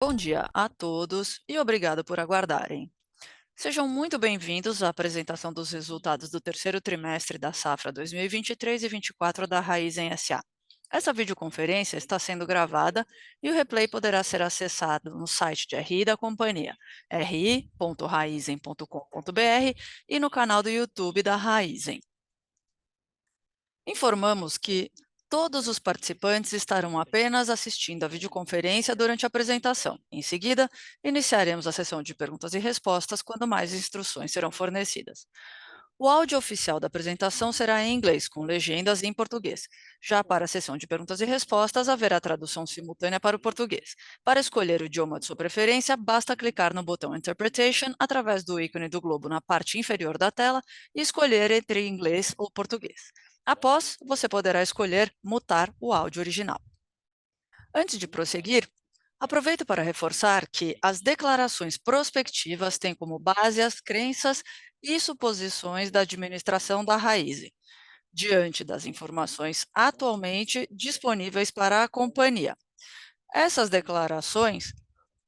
Bom dia a todos e obrigado por aguardarem. Sejam muito bem-vindos à apresentação dos resultados do terceiro trimestre da safra 2023 e 24 da Raizen SA. Essa videoconferência está sendo gravada e o replay poderá ser acessado no site de RI da companhia, ri.raizen.com.br e no canal do YouTube da Raizen. Informamos que todos os participantes estarão apenas assistindo à videoconferência durante a apresentação. Em seguida, iniciaremos a sessão de perguntas e respostas quando mais instruções serão fornecidas. O áudio oficial da apresentação será em inglês, com legendas em português. Já para a sessão de perguntas e respostas, haverá tradução simultânea para o português. Para escolher o idioma de sua preferência, basta clicar no botão Interpretation através do ícone do globo na parte inferior da tela e escolher entre inglês ou português. Após, você poderá escolher mutar o áudio original. Antes de prosseguir, aproveito para reforçar que as declarações prospectivas têm como base as crenças e suposições da administração da Raizen, diante das informações atualmente disponíveis para a companhia. Essas declarações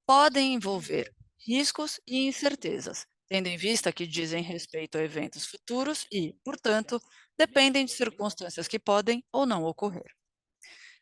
podem envolver riscos e incertezas, tendo em vista que dizem respeito a eventos futuros e, portanto, dependem de circunstâncias que podem ou não ocorrer.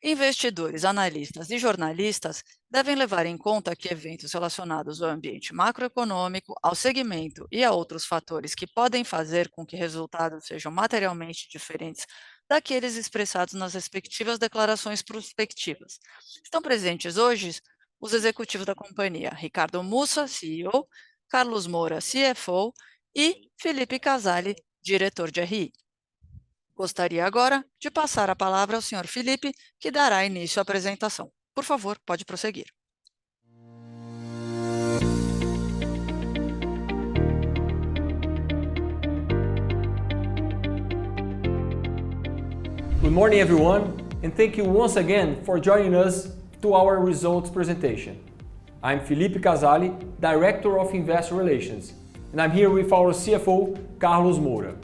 Investidores, analistas e jornalistas devem levar em conta que eventos relacionados ao ambiente macroeconômico, ao segmento e a outros fatores que podem fazer com que resultados sejam materialmente diferentes daqueles expressados nas respectivas declarações prospectivas. Estão presentes hoje os executivos da companhia: Ricardo Mussa, CEO, Carlos Moura, CFO e Felipe Casali, diretor de RI. Gostaria agora de passar a palavra ao Sr. Felipe, que dará início à apresentação. Por favor, pode prosseguir. Good morning, everyone, and thank you once again for joining us to our results presentation. I'm Felipe Casali, Director of Investor Relations, and I'm here with our CFO, Carlos Moura.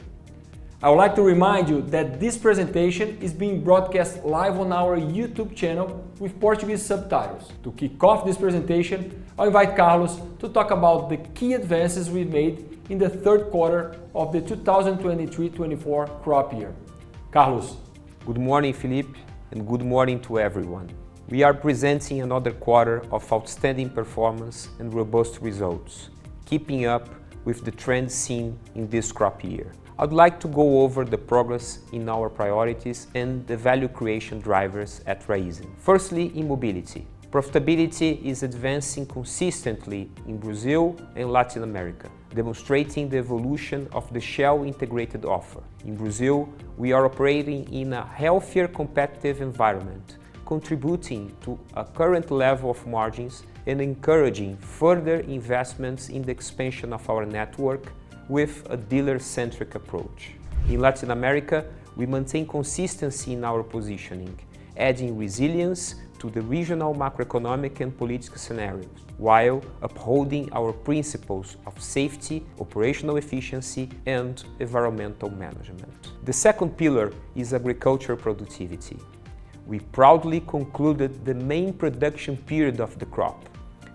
I would like to remind you that this presentation is being broadcast live on our YouTube channel with Portuguese subtitles. To kick off this presentation, I'll invite Carlos to talk about the key advances we've made in the third quarter of the 2023-24 crop year. Carlos. Good morning, Felipe, and good morning to everyone. We are presenting another quarter of outstanding performance and robust results, keeping up with the trend seen in this crop year. I'd like to go over the progress in our priorities and the value creation drivers at Raizen. Firstly, in mobility. Profitability is advancing consistently in Brazil and Latin America, demonstrating the evolution of the Shell integrated offer. In Brazil, we are operating in a healthier competitive environment, contributing to a current level of margins and encouraging further investments in the expansion of our network with a dealer-centric approach. In Latin America, we maintain consistency in our positioning, adding resilience to the regional macroeconomic and political scenarios, while upholding our principles of safety, operational efficiency, and environmental management. The second pillar is agricultural productivity. We proudly concluded the main production period of the crop,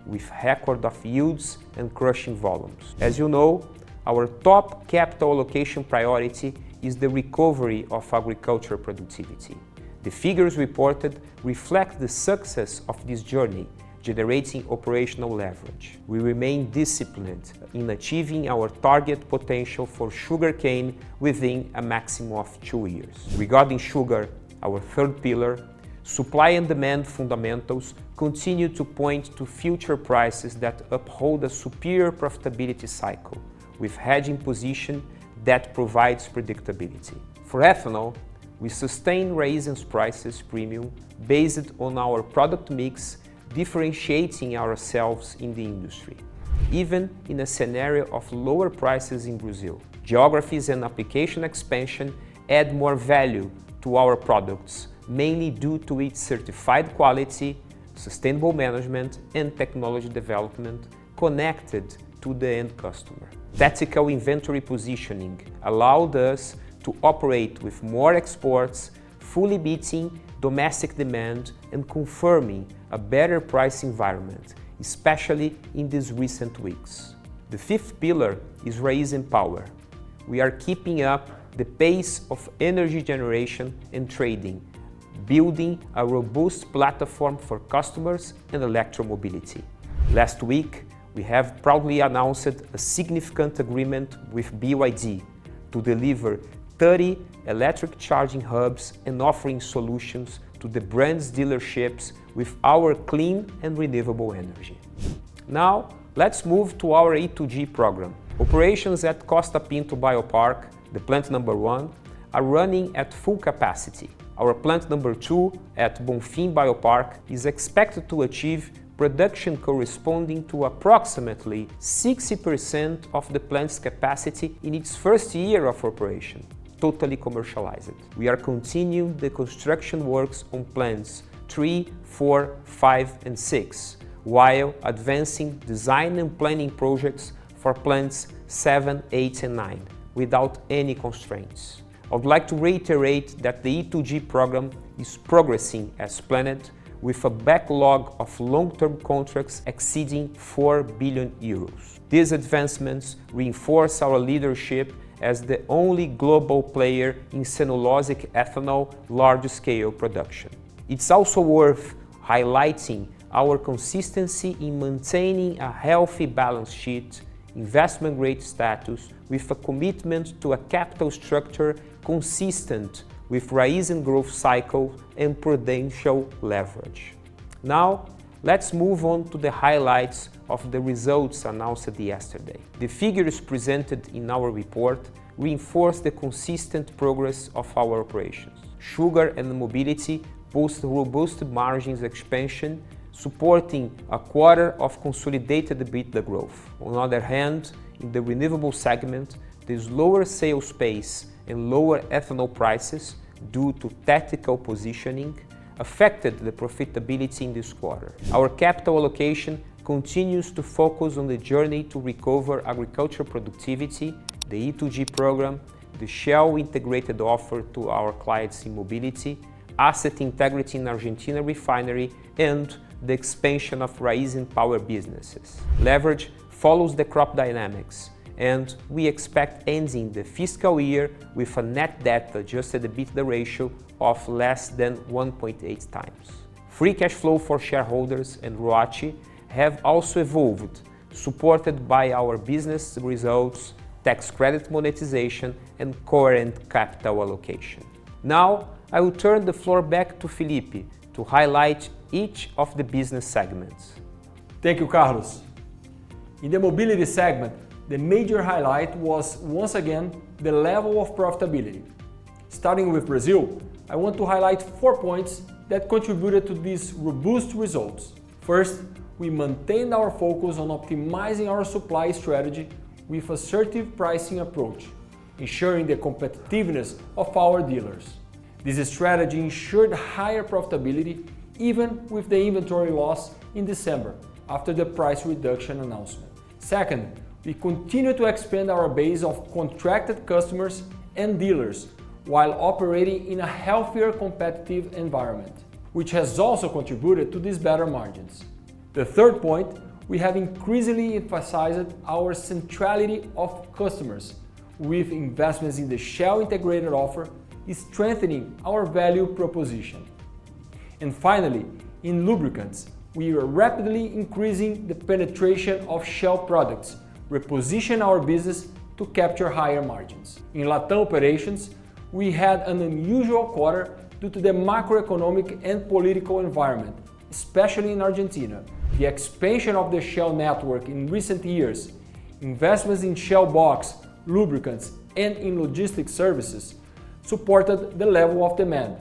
with record of yields and crushing volumes. As you know, our top capital allocation priority is the recovery of agricultural productivity. The figures reported reflect the success of this journey, generating operational leverage. We remain disciplined in achieving our target potential for sugarcane within a maximum of 2 years. Regarding sugar, our third pillar, supply and demand fundamentals continue to point to future prices that uphold a superior profitability cycle, with hedging position that provides predictability. For ethanol, we sustain Raizen's prices premium based on our product mix, differentiating ourselves in the industry, even in a scenario of lower prices in Brazil. Geographies and application expansion add more value to our products, mainly due to its certified quality, sustainable management, and technology development connected to the end customer. Tactical inventory positioning allowed us to operate with more exports, fully meeting domestic demand and confirming a better price environment, especially in these recent weeks. The fifth pillar is Raízen Power. We are keeping up the pace of energy generation and trading, building a robust platform for customers and electromobility. Last week, we have proudly announced a significant agreement with BYD to deliver 30 electric charging hubs and offering solutions to the brand's dealerships with our clean and renewable energy. Now, let's move to our E2G program. Operations at Costa Pinto Biopark, the plant number 1, are running at full capacity. Our plant number 2 at Bonfim Biopark is expected to achieve production corresponding to approximately 60% of the plant's capacity in its first year of operation, totally commercialized. We are continuing the construction works on plants 3, 4, 5 and 6, while advancing design and planning projects for plants 7, 8 and 9, without any constraints. I would like to reiterate that the E2G program is progressing as planned, with a backlog of long-term contracts exceeding 4 billion euros. These advancements reinforce our leadership as the only global player in cellulosic ethanol large-scale production. It's also worth highlighting our consistency in maintaining a healthy balance sheet, investment-grade status, with a commitment to a capital structure consistent with Raízen growth cycle and prudential leverage. Now, let's move on to the highlights of the results announced yesterday. The figures presented in our report reinforce the consistent progress of our operations. Sugar and mobility post robust margins expansion, supporting a quarter of consolidated EBITDA growth. On the other hand, in the renewable segment, the slower sales pace and lower ethanol prices due to tactical positioning affected the profitability in this quarter. Our capital allocation continues to focus on the journey to recover agricultural productivity, the E2G program, the Shell integrated offer to our clients in mobility, asset integrity in Argentina refinery, and the expansion of Raízen Power businesses. Leverage follows the crop dynamics, and we expect ending the fiscal year with a net debt adjusted EBITDA ratio of less than 1.8 times. Free cash flow for shareholders and ROACE have also evolved, supported by our business results, tax credit monetization, and coherent capital allocation. Now, I will turn the floor back to Felipe to highlight each of the business segments. Thank you, Carlos. In the mobility segment, the major highlight was once again the level of profitability. Starting with Brazil, I want to highlight 4 points that contributed to these robust results. First, we maintained our focus on optimizing our supply strategy with assertive pricing approach, ensuring the competitiveness of our dealers. This strategy ensured higher profitability even with the inventory loss in December after the price reduction announcement. Second, we continue to expand our base of contracted customers and dealers while operating in a healthier competitive environment, which has also contributed to these better margins. The third point, we have increasingly emphasized our centrality of customers with investments in the Shell integrated offer, strengthening our value proposition. And finally, in lubricants, we are rapidly increasing the penetration of Shell products, reposition our business to capture higher margins. In LATAM operations, we had an unusual quarter due to the macroeconomic and political environment, especially in Argentina. The expansion of the Shell network in recent years, investments in Shell Box, lubricants, and in logistics services supported the level of demand,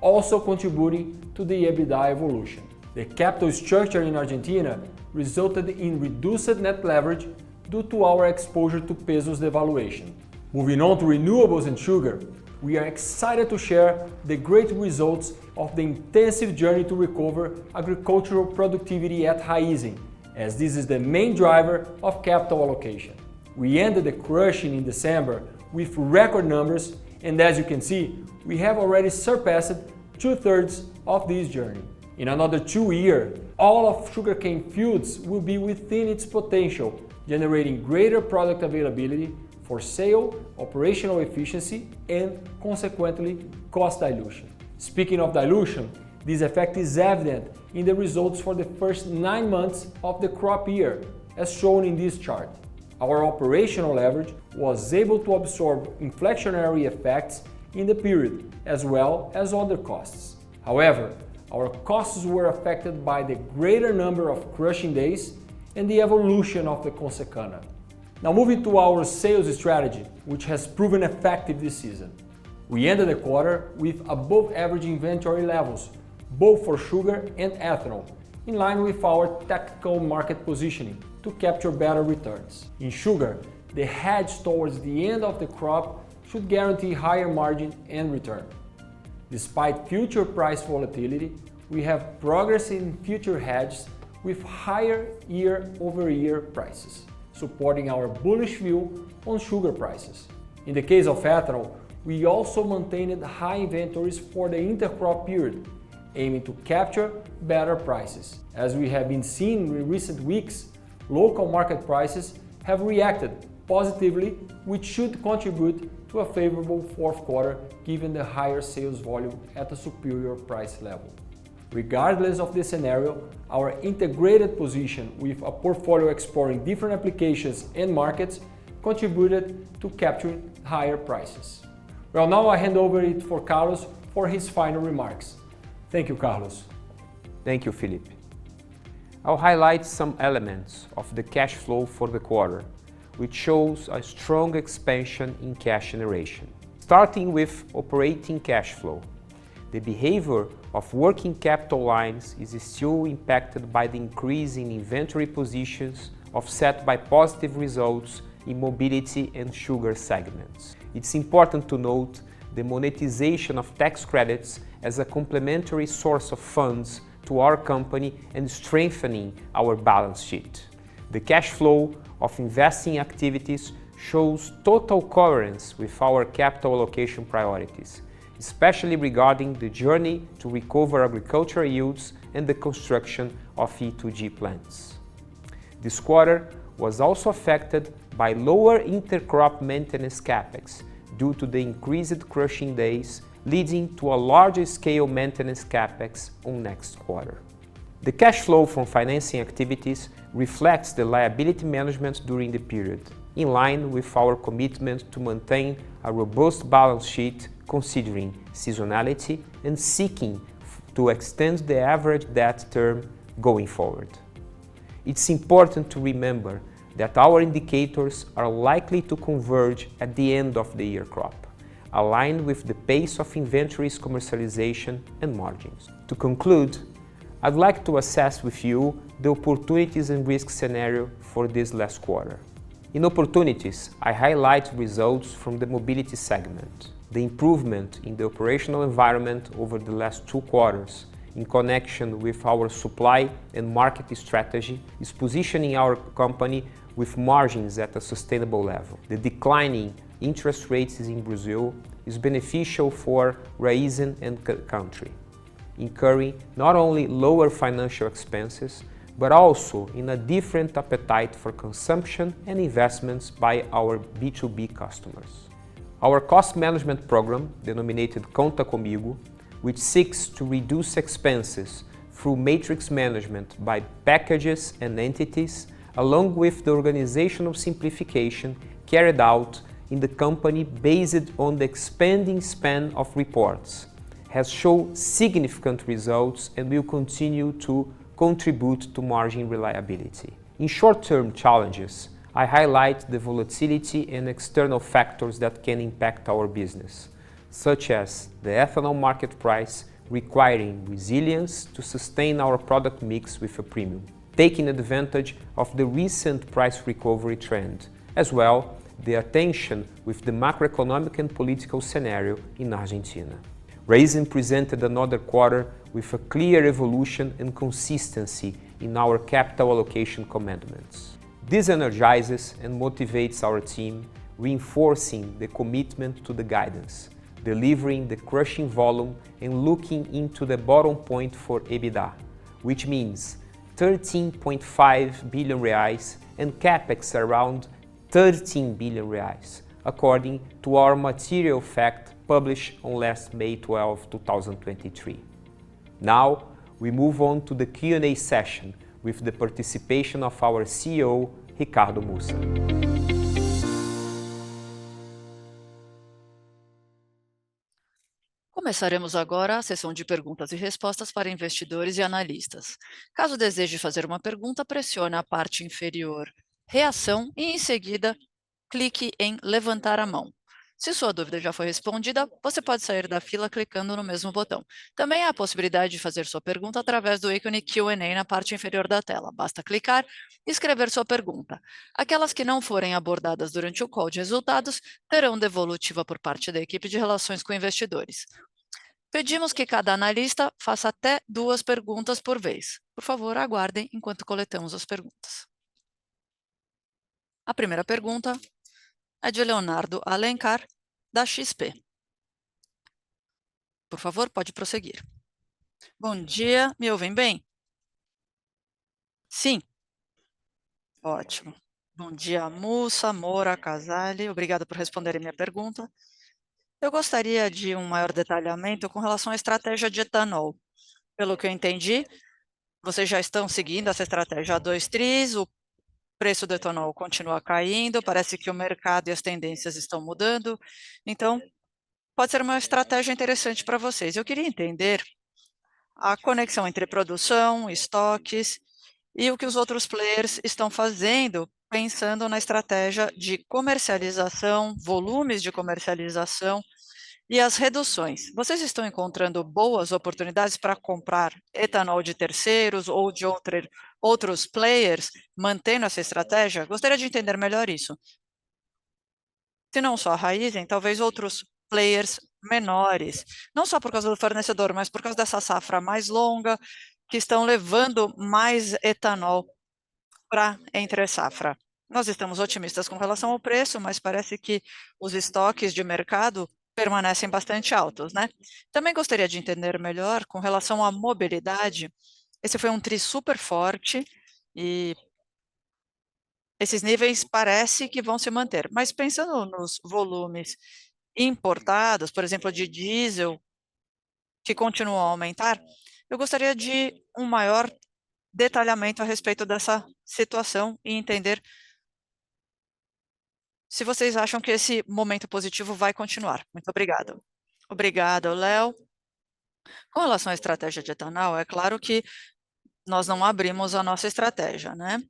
also contributing to the EBITDA evolution. The capital structure in Argentina resulted in reduced net leverage due to our exposure to peso's devaluation. Moving on to renewables and sugar, we are excited to share the great results of the intensive journey to recover agricultural productivity at Raízen, as this is the main driver of capital allocation. We ended the crushing in December with record numbers, and as you can see, we have already surpassed 2/3 of this journey. In another 2 years, all of sugarcane fields will be within its potential, generating greater product availability for sale, operational efficiency, and consequently cost dilution. Speaking of dilution, this effect is evident in the results for the first 9 months of the crop year, as shown in this chart. Our operational leverage was able to absorb inflationary effects in the period, as well as other costs. However, our costs were affected by the greater number of crushing days and the evolution of the Consecana. Now moving to our sales strategy, which has proven effective this season. We ended the quarter with above average inventory levels, both for sugar and ethanol, in line with our tactical market positioning to capture better returns. In sugar, the hedge towards the end of the crop should guarantee higher margin and return. Despite future price volatility, we have progress in future hedges with higher year-over-year prices, supporting our bullish view on sugar prices. In the case of ethanol, we also maintained high inventories for the intercrop period, aiming to capture better prices. As we have been seeing in recent weeks, local market prices have reacted positively, which should contribute to a favorable fourth quarter given the higher sales volume at a superior price level. Regardless of the scenario, our integrated position with a portfolio exploring different applications and markets contributed to capturing higher prices. Well, now I hand over it for Carlos for his final remarks. Thank you, Carlos. Thank you, Felipe. I'll highlight some elements of the cash flow for the quarter, which shows a strong expansion in cash generation. Starting with operating cash flow. The behavior of working capital lines is still impacted by the increase in inventory positions, offset by positive results in mobility and sugar segments. It's important to note the monetization of tax credits as a complementary source of funds to our company and strengthening our balance sheet. The cash flow of investing activities shows total coherence with our capital allocation priorities, especially regarding the journey to recover agricultural yields and the construction of E2G plants. This quarter was also affected by lower intercrop maintenance capex due to the increased crushing days, leading to a larger scale maintenance capex on next quarter. The cash flow from financing activities reflects the liability management during the period, in line with our commitment to maintain a robust balance sheet considering seasonality and seeking to extend the average debt term going forward. It's important to remember that our indicators are likely to converge at the end of the year crop, aligned with the pace of inventories commercialization and margins. To conclude, I'd like to assess with you the opportunities and risk scenario for this last quarter. In opportunities, I highlight results from the mobility segment. The improvement in the operational environment over the last 2 quarters in connection with our supply and market strategy is positioning our company with margins at a sustainable level. The declining interest rates in Brazil is beneficial for Raízen and country, incurring not only lower financial expenses, but also in a different appetite for consumption and investments by our B2B customers. Our cost management program, denominated Conta Comigo, which seeks to reduce expenses through matrix management by packages and entities, along with the organizational simplification carried out in the company based on the expanding span of reports, has shown significant results and will continue to contribute to margin reliability. In short-term challenges, I highlight the volatility and external factors that can impact our business, such as the ethanol market price requiring resilience to sustain our product mix with a premium, taking advantage of the recent price recovery trend, as well the attention with the macroeconomic and political scenario in Argentina. Raízen presented another quarter with a clear evolution and consistency in our capital allocation commandments. This energizes and motivates our team, reinforcing the commitment to the guidance, delivering the crushing volume and looking into the bottom point for EBITDA, which means 13.5 billion reais and capex around 13 billion reais, according to our material fact published on last May 12, 2023. Now, we move on to the Q&A session with the participation of our CEO, Ricardo Mussa. Começaremos agora a sessão de perguntas e respostas para investidores e analistas. Caso deseje fazer uma pergunta, pressione a parte inferior Reação e, em seguida, clique em Levantar a mão. Se sua dúvida já foi respondida, você pode sair da fila clicando no mesmo botão. Também há a possibilidade de fazer sua pergunta através do ícone Q&A na parte inferior da tela. Basta clicar e escrever sua pergunta. Aquelas que não forem abordadas durante o call de resultados terão devolutiva por parte da equipe de relações com investidores. Pedimos que cada analista faça até 2 perguntas por vez. Por favor, aguardem enquanto coletamos as perguntas. A primeira pergunta é de Leonardo Alencar, da XP. Por favor, pode prosseguir. Bom dia, me ouvem bem? Sim. Ótimo. Bom dia, Mussa, Moura, Casale. Obrigada por responderem minha pergunta. Eu gostaria de um maior detalhamento com relação à estratégia de etanol. Pelo que eu entendi, vocês já estão seguindo essa estratégia há 2 tris, o preço do etanol continua caindo, parece que o mercado e as tendências estão mudando, então pode ser uma estratégia interessante para vocês. Eu queria entender a conexão entre produção, estoques e o que os outros players estão fazendo, pensando na estratégia de comercialização, volumes de comercialização e as reduções. Vocês estão encontrando boas oportunidades para comprar etanol de terceiros ou de outros players, mantendo essa estratégia? Gostaria de entender melhor isso. Se não só a Raízen, talvez outros players menores, não só por causa do fornecedor, mas por causa dessa safra mais longa, que estão levando mais etanol para entre safra. Nós estamos otimistas com relação ao preço, mas parece que os estoques de mercado permanecem bastante altos, né? Também gostaria de entender melhor com relação à mobilidade. Esse foi um tri super forte e esses níveis parece que vão se manter. Mas pensando nos volumes importados, por exemplo, de diesel, que continuam a aumentar, eu gostaria de um maior detalhamento a respeito dessa situação e entender se vocês acham que esse momento positivo vai continuar. Muito obrigado. Obrigada, Léo. Com relação à estratégia de etanol, é claro que nós não abrimos a nossa estratégia, né?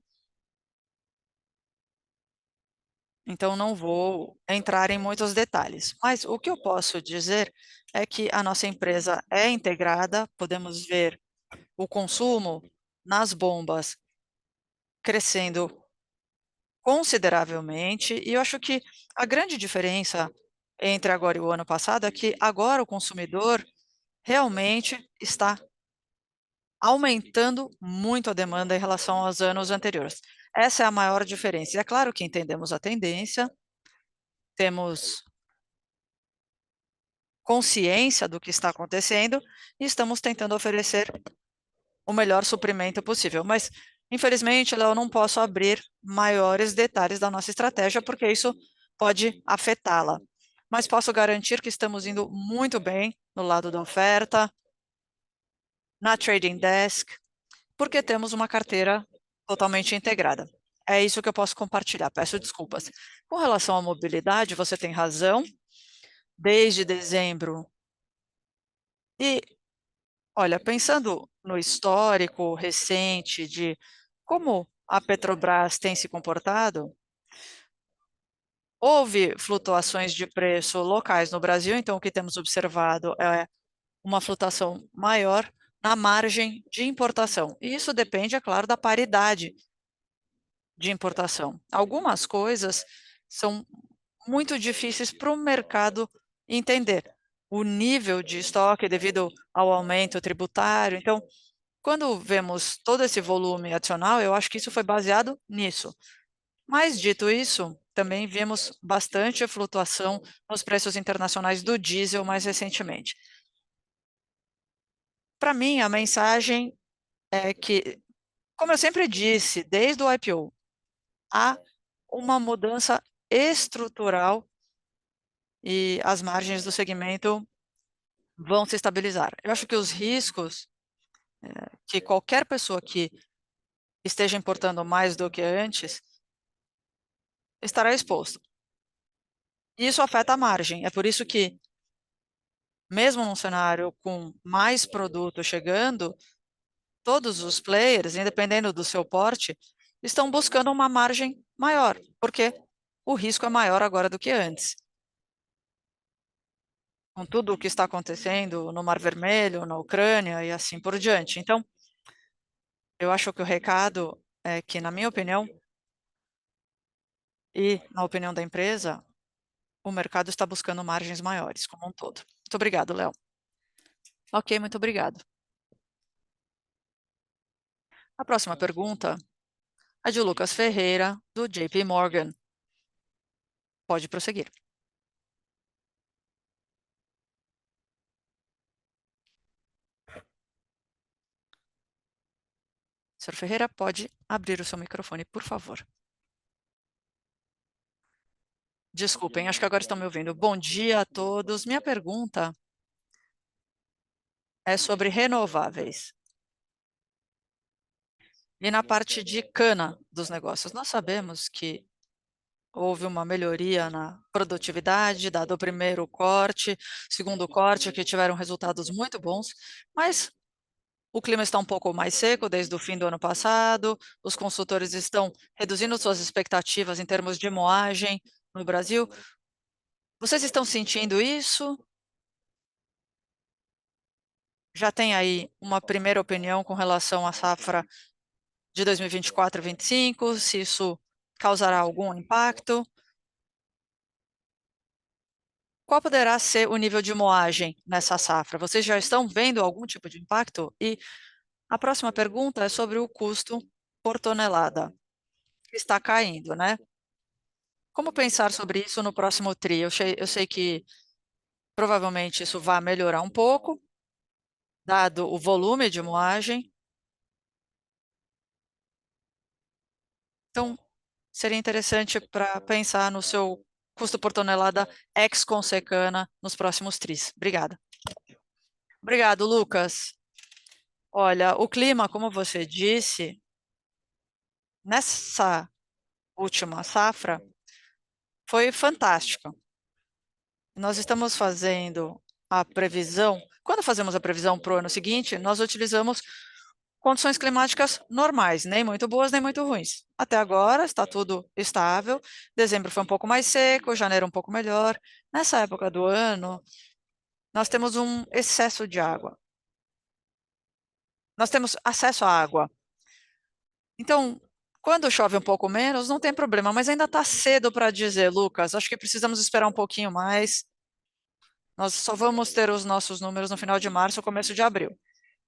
Então, não vou entrar em muitos detalhes. Mas o que eu posso dizer é que a nossa empresa é integrada, podemos ver o consumo nas bombas crescendo consideravelmente, e eu acho que a grande diferença entre agora e o ano passado é que agora o consumidor realmente está aumentando muito a demanda em relação aos anos anteriores. Essa é a maior diferença. E é claro que entendemos a tendência, temos consciência do que está acontecendo e estamos tentando oferecer o melhor suprimento possível. Mas, infelizmente, Léo, eu não posso abrir maiores detalhes da nossa estratégia, porque isso pode afetá-la. Mas posso garantir que estamos indo muito bem no lado da oferta, na trading desk, porque temos uma carteira totalmente integrada. É isso que eu posso compartilhar, peço desculpas. Com relação à mobilidade, você tem razão, desde dezembro. E, olha, pensando no histórico recente de como a Petrobras tem se comportado, houve flutuações de preço locais no Brasil, então o que temos observado é uma flutuação maior na margem de importação. E isso depende, é claro, da paridade de importação. Algumas coisas são muito difíceis para o mercado entender. O nível de estoque devido ao aumento tributário. Então, quando vemos todo esse volume adicional, eu acho que isso foi baseado nisso. Mas, dito isso, também vimos bastante flutuação nos preços internacionais do diesel mais recentemente. Para mim, a mensagem é que, como eu sempre disse, desde o IPO, há uma mudança estrutural e as margens do segmento vão se estabilizar. Eu acho que os riscos que qualquer pessoa que esteja importando mais do que antes estará exposto. E isso afeta a margem. É por isso que, mesmo num cenário com mais produto chegando, todos os players, independendo do seu porte, estão buscando uma margem maior, porque o risco é maior agora do que antes. Com tudo o que está acontecendo no Mar Vermelho, na Ucrânia e assim por diante. Então, eu acho que o recado é que, na minha opinião, e na opinião da empresa, o mercado está buscando margens maiores como um todo. Muito obrigado, Léo. Ok, muito obrigado. A próxima pergunta é de Lucas Ferreira, do JP Morgan. Pode prosseguir. Sr. Ferreira, pode abrir o seu microfone, por favor. Desculpem, acho que agora estão me ouvindo. Bom dia a todos. Minha pergunta é sobre renováveis. E na parte de cana dos negócios, nós sabemos que houve uma melhoria na produtividade, dado o primeiro corte, segundo corte, que tiveram resultados muito bons, mas o clima está um pouco mais seco desde o fim do ano passado, os consultores estão reduzindo suas expectativas em termos de moagem no Brasil. Vocês estão sentindo isso? Já tem aí uma primeira opinião com relação à safra de 2024 e 2025, se isso causará algum impacto? Qual poderá ser o nível de moagem nessa safra? Vocês já estão vendo algum tipo de impacto? E a próxima pergunta é sobre o custo por tonelada, que está caindo, né? Como pensar sobre isso no próximo tri? Eu sei que provavelmente isso vai melhorar um pouco, dado o volume de moagem. Então, seria interessante para pensar no seu custo por tonelada ex-Consecana nos próximos tris. Obrigada. Obrigado, Lucas. Olha, o clima, como você disse, nessa última safra foi fantástico. Nós estamos fazendo a previsão. Quando fazemos a previsão para o ano seguinte, nós utilizamos condições climáticas normais, nem muito boas, nem muito ruins. Até agora está tudo estável. Dezembro foi um pouco mais seco, janeiro um pouco melhor. Nessa época do ano, nós temos um excesso de água. Nós temos acesso à água. Então, quando chove um pouco menos, não tem problema, mas ainda está cedo para dizer, Lucas. Acho que precisamos esperar um pouquinho mais. Nós só vamos ter os nossos números no final de março ou começo de abril.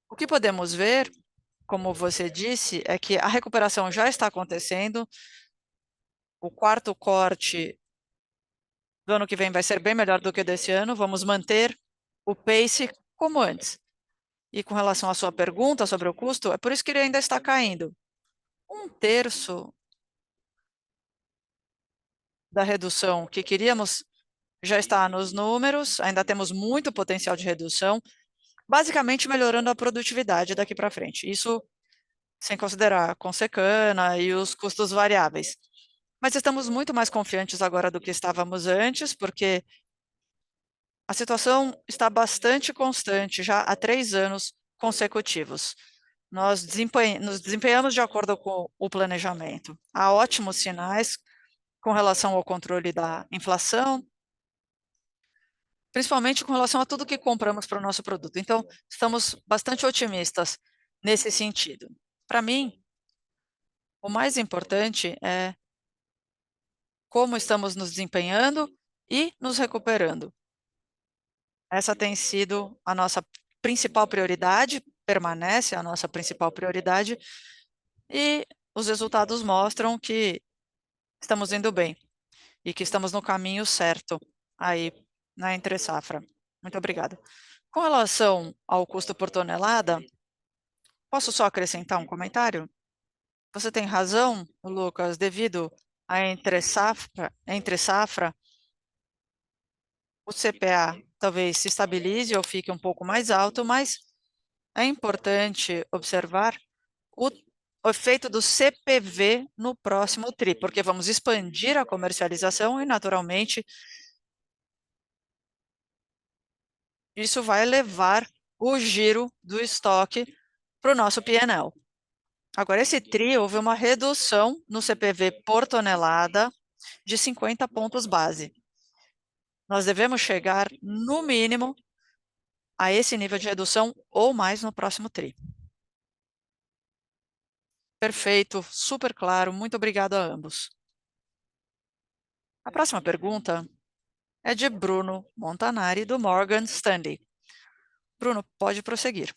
O que podemos ver, como você disse, é que a recuperação já está acontecendo. O quarto corte do ano que vem vai ser bem melhor do que o desse ano. Vamos manter o pace como antes. E com relação à sua pergunta sobre o custo, é por isso que ele ainda está caindo. Um terço da redução que queríamos já está nos números, ainda temos muito potencial de redução, basicamente melhorando a produtividade daqui para frente. Isso sem considerar a Consecana e os custos variáveis. Mas estamos muito mais confiantes agora do que estávamos antes, porque a situação está bastante constante já há 3 anos consecutivos. Nos desempenhamos de acordo com o planejamento. Há ótimos sinais com relação ao controle da inflação, principalmente com relação a tudo que compramos para o nosso produto. Então, estamos bastante otimistas nesse sentido. Para mim, o mais importante é como estamos nos desempenhando e nos recuperando. Essa tem sido a nossa principal prioridade, permanece a nossa principal prioridade, e os resultados mostram que estamos indo bem. e que estamos no caminho certo aí na entre safra. Muito obrigada. Com relação ao custo por tonelada, posso só acrescentar um comentário? Você tem razão, Lucas, devido à entre safra, o CPA talvez se estabilize ou fique um pouco mais alto, mas é importante observar o efeito do CPV no próximo TRI, porque vamos expandir a comercialização e, naturalmente, isso vai levar o giro do estoque para o nosso PNL. Agora, esse TRI houve uma redução no CPV por tonelada de 50 pontos base. Nós devemos chegar, no mínimo, a esse nível de redução ou mais no próximo TRI. Perfeito, super claro, muito obrigado a ambos. A próxima pergunta é de Bruno Montanari, do Morgan Stanley. Bruno, pode prosseguir.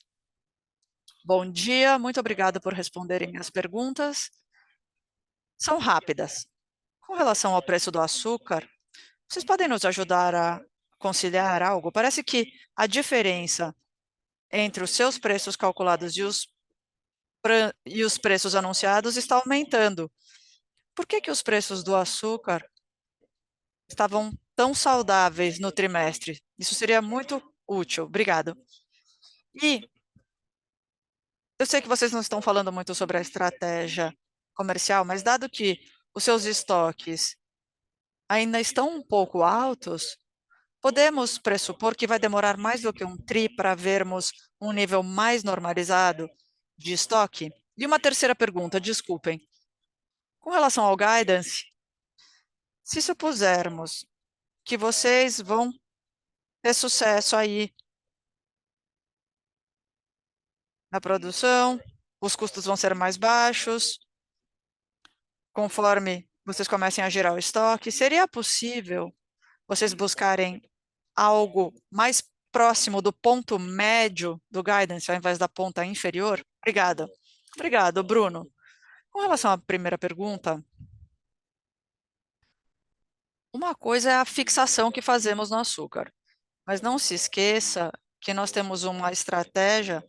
Bom dia, muito obrigado por responderem as perguntas. São rápidas. Com relação ao preço do açúcar, vocês podem nos ajudar a conciliar algo? Parece que a diferença entre os seus preços calculados e os preços anunciados está aumentando. Por que os preços do açúcar estavam tão saudáveis no trimestre? Isso seria muito útil. Obrigado. E eu sei que vocês não estão falando muito sobre a estratégia comercial, mas dado que os seus estoques ainda estão um pouco altos, podemos pressupor que vai demorar mais do que um TRI para vermos um nível mais normalizado de estoque? E uma terceira pergunta, desculpem. Com relação ao guidance, se supusermos que vocês vão ter sucesso aí na produção, os custos vão ser mais baixos, conforme vocês comecem a gerar o estoque, seria possível vocês buscarem algo mais próximo do ponto médio do guidance, ao invés da ponta inferior? Obrigada. Obrigado, Bruno. Com relação à primeira pergunta, uma coisa é a fixação que fazemos no açúcar, mas não se esqueça que nós temos uma estratégia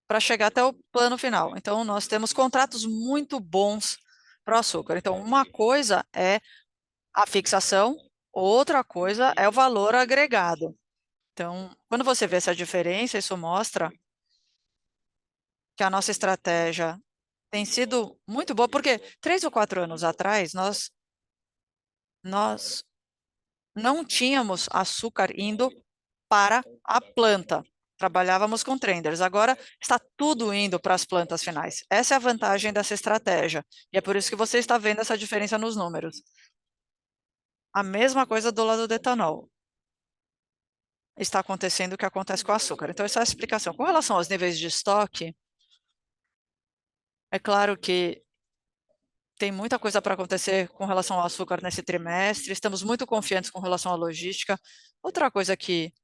para chegar até o plano final. Então, nós temos contratos muito bons para o açúcar. Então, uma coisa é a fixação, outra coisa é o valor agregado. Então, quando você vê essa diferença, isso mostra que a nossa estratégia tem sido muito boa, porque 3 ou 4 anos atrás, nós não tínhamos açúcar indo para a planta. Trabalhávamos com traders. Agora está tudo indo para as plantas finais. Essa é a vantagem dessa estratégia. E é por isso que você está vendo essa diferença nos números. A mesma coisa do lado do etanol. Está acontecendo o que acontece com o açúcar. Então, essa é a explicação. Com relação aos níveis de estoque, é claro que tem muita coisa para acontecer com relação ao açúcar nesse trimestre. Estamos muito confiantes com relação à logística. Outra coisa que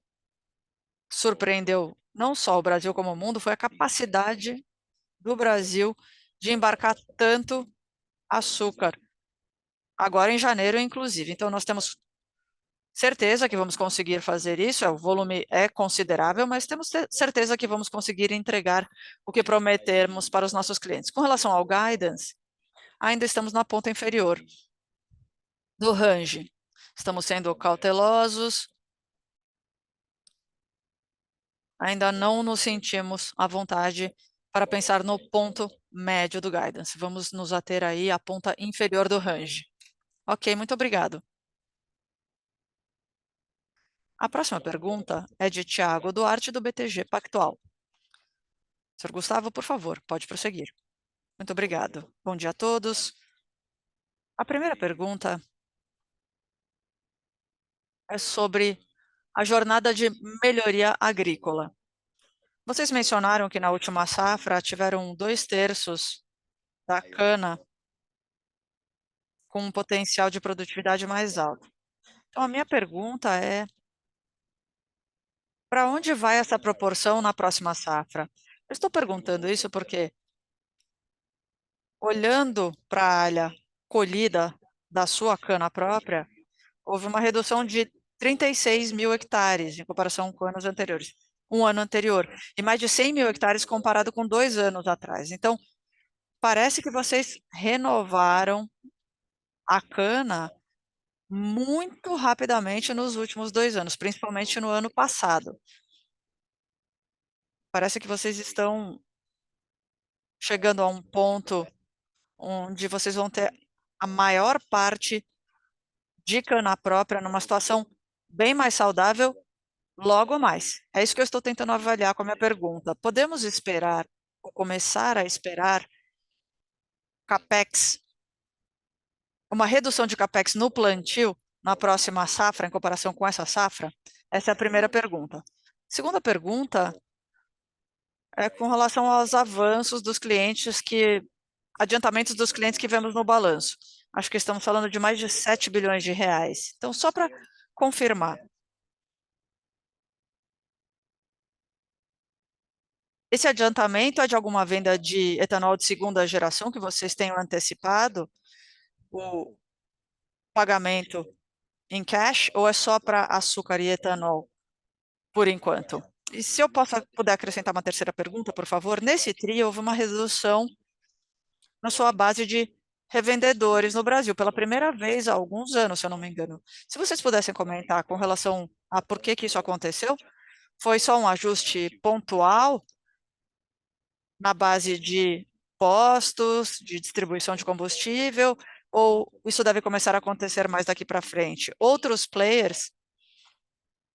surpreendeu não só o Brasil como o mundo foi a capacidade do Brasil de embarcar tanto açúcar, agora em janeiro, inclusive. Então, nós temos certeza que vamos conseguir fazer isso, o volume é considerável, mas temos certeza que vamos conseguir entregar o que prometemos para os nossos clientes. Com relação ao guidance, ainda estamos na ponta inferior do range. Estamos sendo cautelosos, ainda não nos sentimos à vontade para pensar no ponto médio do guidance. Vamos nos ater aí à ponta inferior do range. Ok, muito obrigado. A próxima pergunta é de Tiago Duarte, do BTG Pactual. Sr. Gustavo, por favor, pode prosseguir. Muito obrigado. Bom dia a todos. A primeira pergunta é sobre a jornada de melhoria agrícola. Vocês mencionaram que na última safra tiveram 2/3 da cana com um potencial de produtividade mais alto. Então, a minha pergunta é: para onde vai essa proporção na próxima safra? Eu estou perguntando isso porque Olhando para a área colhida da sua cana própria, houve uma redução de 36 mil hectares em comparação com anos anteriores, um ano anterior, e mais de 100 mil hectares comparado com 2 anos atrás. Então, parece que vocês renovaram a cana muito rapidamente nos últimos 2 anos, principalmente no ano passado. Parece que vocês estão chegando a um ponto onde vocês vão ter a maior parte de cana própria numa situação bem mais saudável logo mais. É isso que eu estou tentando avaliar com a minha pergunta. Podemos esperar ou começar a esperar capex, uma redução de capex no plantio na próxima safra em comparação com essa safra? Essa é a primeira pergunta. Segunda pergunta é com relação aos avanços dos clientes adiantamentos dos clientes que vemos no balanço. Acho que estamos falando de mais de 7 bilhões de reais. Então, só para confirmar, esse adiantamento é de alguma venda de etanol de segunda geração que vocês tenham antecipado o pagamento em cash ou é só para açúcar e etanol por enquanto? E se eu puder acrescentar uma terceira pergunta, por favor, nesse TRI houve uma redução na sua base de revendedores no Brasil, pela primeira vez há alguns anos, se eu não me engano. Se vocês pudessem comentar com relação a por que isso aconteceu, foi só um ajuste pontual na base de postos, de distribuição de combustível, ou isso deve começar a acontecer mais daqui para frente? Outros players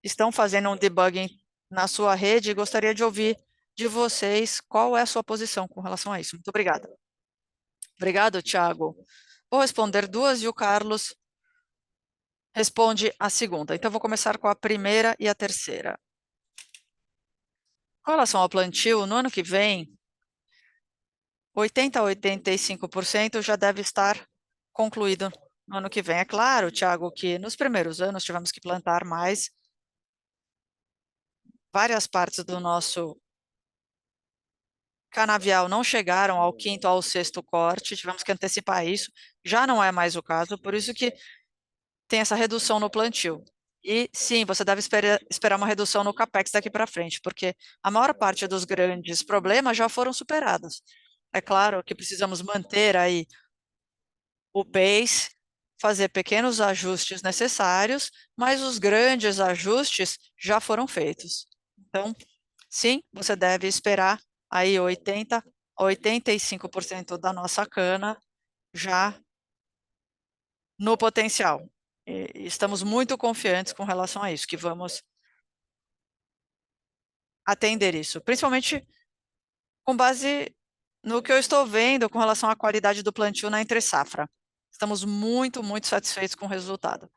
estão fazendo um debugging na sua rede e gostaria de ouvir de vocês qual é a sua posição com relação a isso. Muito obrigada. Obrigado, Thiago. Vou responder duas e o Carlos responde a segunda. Então, vou começar com a primeira e a terceira. Com relação ao plantio, no ano que vem, 80% a 85% já deve estar concluído no ano que vem. É claro, Thiago, que nos primeiros anos tivemos que plantar mais. Várias partes do nosso canavial não chegaram ao quinto, ao sexto corte, tivemos que antecipar isso. Já não é mais o caso, por isso que tem essa redução no plantio. E sim, você deve esperar uma redução no capex daqui para frente, porque a maior parte dos grandes problemas já foram superados. É claro que precisamos manter aí o pace, fazer pequenos ajustes necessários, mas os grandes ajustes já foram feitos. Então, sim, você deve esperar aí 80 a 85% da nossa cana já no potencial. E estamos muito confiantes com relação a isso, que vamos atender isso, principalmente com base no que eu estou vendo com relação à qualidade do plantio na entre safra. Estamos muito, muito satisfeitos com o resultado.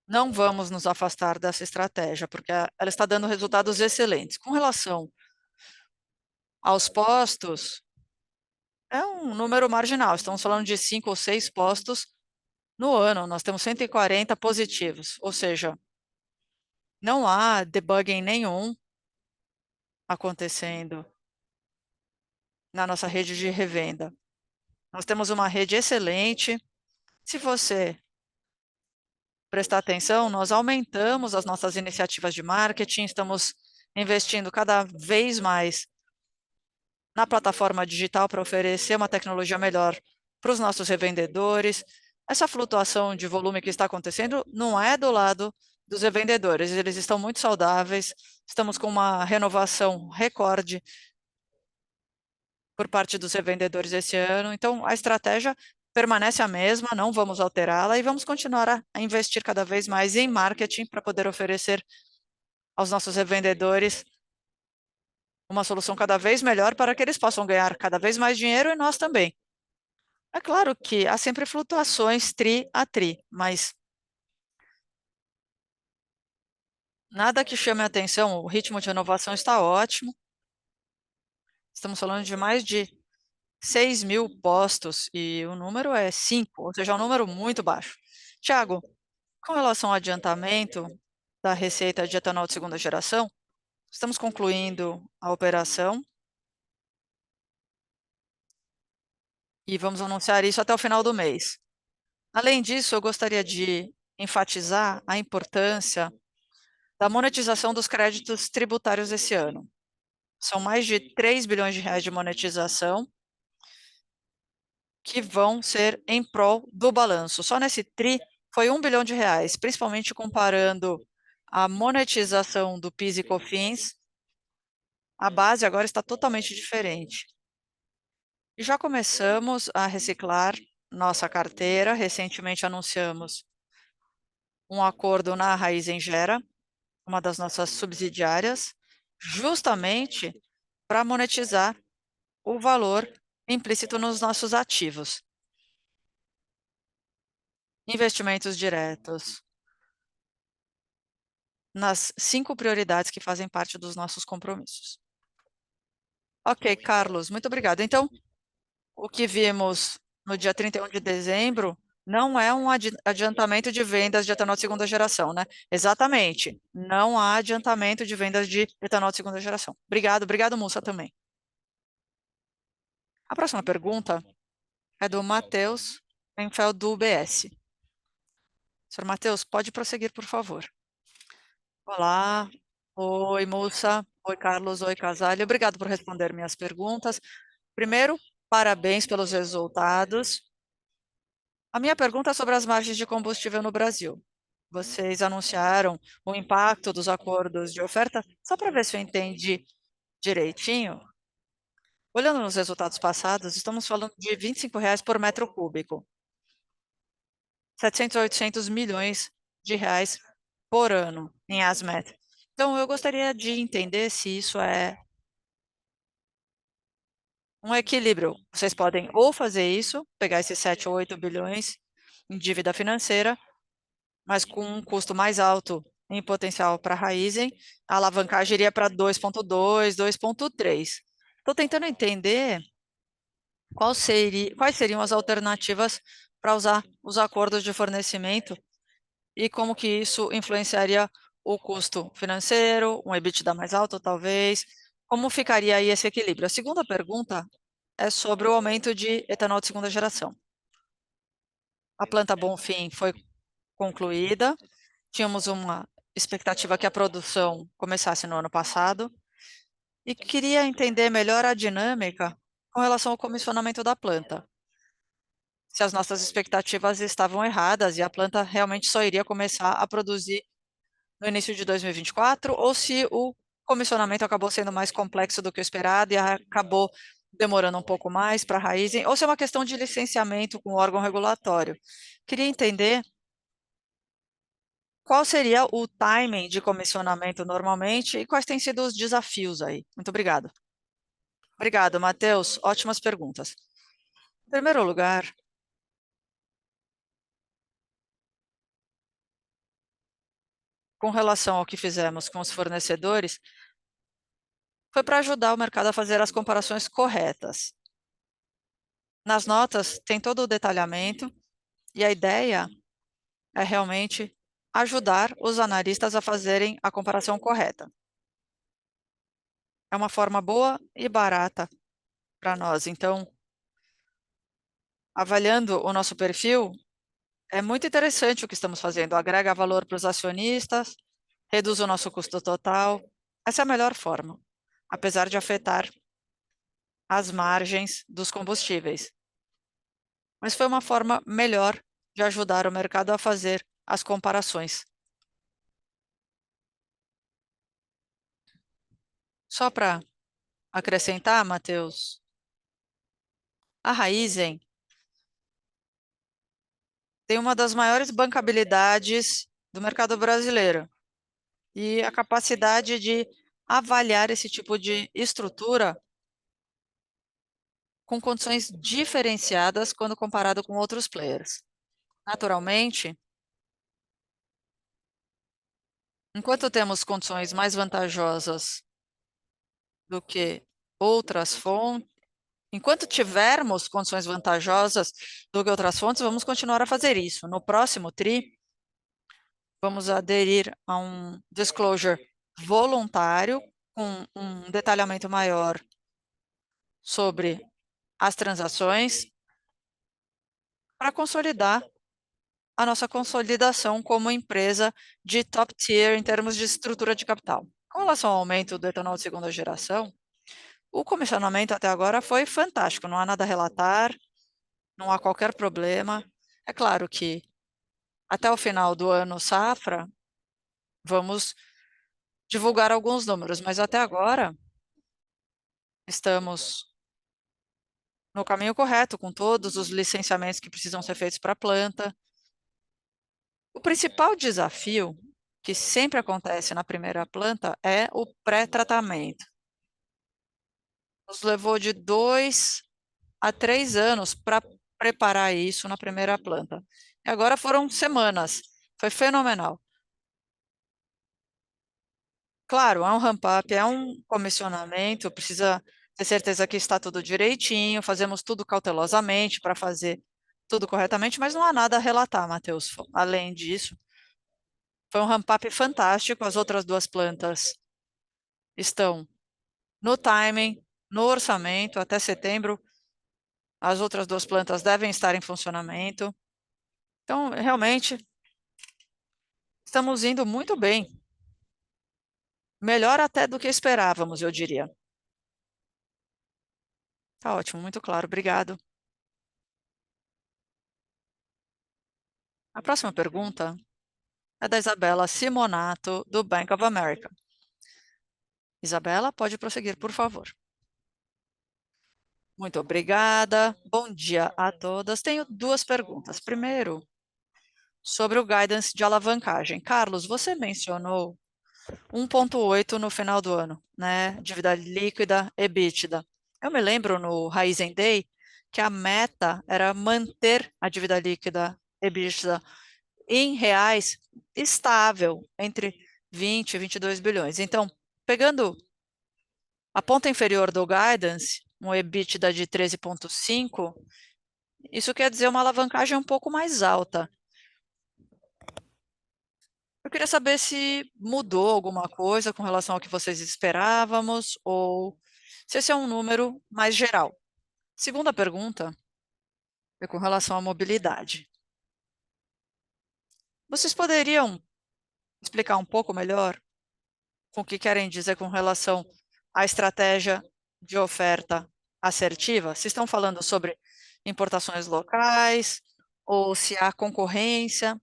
Não vamos nos afastar dessa estratégia, porque ela está dando resultados excelentes. Com relação aos postos, é um número marginal, estamos falando de 5 ou 6 postos no ano, nós temos 140 positivos, ou seja, não há debugging nenhum acontecendo na nossa rede de revenda. Nós temos uma rede excelente. Se você prestar atenção, nós aumentamos as nossas iniciativas de marketing, estamos investindo cada vez mais na plataforma digital para oferecer uma tecnologia melhor para os nossos revendedores. Essa flutuação de volume que está acontecendo não é do lado dos revendedores, eles estão muito saudáveis, estamos com uma renovação recorde por parte dos revendedores esse ano, então a estratégia permanece a mesma, não vamos alterá-la e vamos continuar a investir cada vez mais em marketing para poder oferecer aos nossos revendedores uma solução cada vez melhor para que eles possam ganhar cada vez mais dinheiro e nós também. É claro que há sempre flutuações tri a tri, mas nada que chame a atenção, o ritmo de inovação está ótimo. Estamos falando de mais de 6 mil postos e o número é 5, ou seja, é um número muito baixo. Tiago, com relação ao adiantamento da receita de etanol de segunda geração, estamos concluindo a operação e vamos anunciar isso até o final do mês. Além disso, eu gostaria de enfatizar a importância da monetização dos créditos tributários esse ano. São mais de 3 bilhões de reais de monetização que vão ser em prol do balanço. Só nesse TRI foi 1 bilhão de reais, principalmente comparando a monetização do PIS e COFINS. A base agora está totalmente diferente. E já começamos a reciclar nossa carteira. Recentemente anunciamos um acordo na Raizen Gera, uma das nossas subsidiárias, justamente para monetizar o valor implícito nos nossos ativos. Investimentos diretos nas 5 prioridades que fazem parte dos nossos compromissos. Ok, Carlos, muito obrigado. Então, o que vimos no dia 31 de dezembro não é um adiantamento de vendas de etanol de segunda geração, né? Exatamente. Não há adiantamento de vendas de etanol de segunda geração. Obrigado, Mussa, também. A próxima pergunta é do Matheus Enfeld, do UBS. Senhor Matheus, pode prosseguir, por favor. Olá. Oi, Mussa. Oi, Carlos. Oi, Casale. Obrigado por responder minhas perguntas. Primeiro, parabéns pelos resultados. A minha pergunta é sobre as margens de combustível no Brasil. Vocês anunciaram o impacto dos acordos de oferta, só para ver se eu entendi direitinho. Olhando nos resultados passados, estamos falando de R$ 25 por metro cúbico, 700 a 800 milhões de reais por ano em Asmet. Então, eu gostaria de entender se isso é um equilíbrio. Vocês podem ou fazer isso, pegar esses 7 ou 8 bilhões em dívida financeira, mas com um custo mais alto em potencial para a Raizen, a alavancagem iria para 2,2, 2,3. Estou tentando entender quais seriam as alternativas para usar os acordos de fornecimento e como que isso influenciaria o custo financeiro, um EBITDA mais alto, talvez. Como ficaria aí esse equilíbrio? A segunda pergunta é sobre o aumento de etanol de segunda geração. A planta Bonfim foi concluída, tínhamos uma expectativa que a produção começasse no ano passado e queria entender melhor a dinâmica com relação ao comissionamento da planta. Se as nossas expectativas estavam erradas e a planta realmente só iria começar a produzir no início de 2024, ou se o comissionamento acabou sendo mais complexo do que o esperado e acabou demorando um pouco mais para a Raizen, ou se é uma questão de licenciamento com o órgão regulatório. Queria entender qual seria o timing de comissionamento normalmente e quais têm sido os desafios aí. Muito obrigado. Obrigado, Matheus. Ótimas perguntas. Em primeiro lugar, com relação ao que fizemos com os fornecedores, foi para ajudar o mercado a fazer as comparações corretas. Nas notas tem todo o detalhamento e a ideia é realmente ajudar os analistas a fazerem a comparação correta. É uma forma boa e barata para nós. Então, avaliando o nosso perfil, é muito interessante o que estamos fazendo. Agrega valor para os acionistas, reduz o nosso custo total. Essa é a melhor forma, apesar de afetar as margens dos combustíveis. Mas foi uma forma melhor de ajudar o mercado a fazer as comparações. Só para acrescentar, Matheus, a Raizen tem uma das maiores bancabilidades do mercado brasileiro e a capacidade de avaliar esse tipo de estrutura com condições diferenciadas quando comparado com outros players. Naturalmente, enquanto temos condições mais vantajosas do que outras fontes, enquanto tivermos condições vantajosas do que outras fontes, vamos continuar a fazer isso. No próximo TRI, vamos aderir a um disclosure voluntário, com um detalhamento maior sobre as transações, para consolidar a nossa consolidação como empresa de top tier em termos de estrutura de capital. Com relação ao aumento do etanol de segunda geração, o comissionamento até agora foi fantástico, não há nada a relatar, não há qualquer problema. É claro que até o final do ano safra, vamos divulgar alguns números, mas até agora estamos no caminho correto, com todos os licenciamentos que precisam ser feitos para a planta. O principal desafio, que sempre acontece na primeira planta, é o pré-tratamento. Nos levou de 2 a 3 anos para preparar isso na primeira planta. E agora foram semanas, foi fenomenal. Claro, é um ramp-up, é um comissionamento, precisa ter certeza que está tudo direitinho, fazemos tudo cautelosamente para fazer tudo corretamente, mas não há nada a relatar, Matheus. Além disso, foi um ramp-up fantástico, as outras 2 plantas estão no timing, no orçamento, até setembro, as outras 2 plantas devem estar em funcionamento. Então, realmente, estamos indo muito bem. Melhor até do que esperávamos, eu diria. Tá ótimo, muito claro, obrigado. A próxima pergunta é da Isabela Simonato, do Bank of America. Isabela, pode prosseguir, por favor. Muito obrigada. Bom dia a todas. Tenho 2 perguntas. Primeiro, sobre o guidance de alavancagem. Carlos, você mencionou 1,8 no final do ano, né? Dívida líquida, EBITDA. Eu me lembro no Raizen Day que a meta era manter a dívida líquida, EBITDA, em reais estável entre 20 e 22 bilhões. Então, pegando a ponta inferior do guidance, um EBITDA de 13,5, isso quer dizer uma alavancagem um pouco mais alta. Eu queria saber se mudou alguma coisa com relação ao que vocês esperávamos ou se esse é um número mais geral. Segunda pergunta é com relação à mobilidade. Vocês poderiam explicar um pouco melhor com o que querem dizer com relação à estratégia de oferta assertiva? Se estão falando sobre importações locais ou se há concorrência?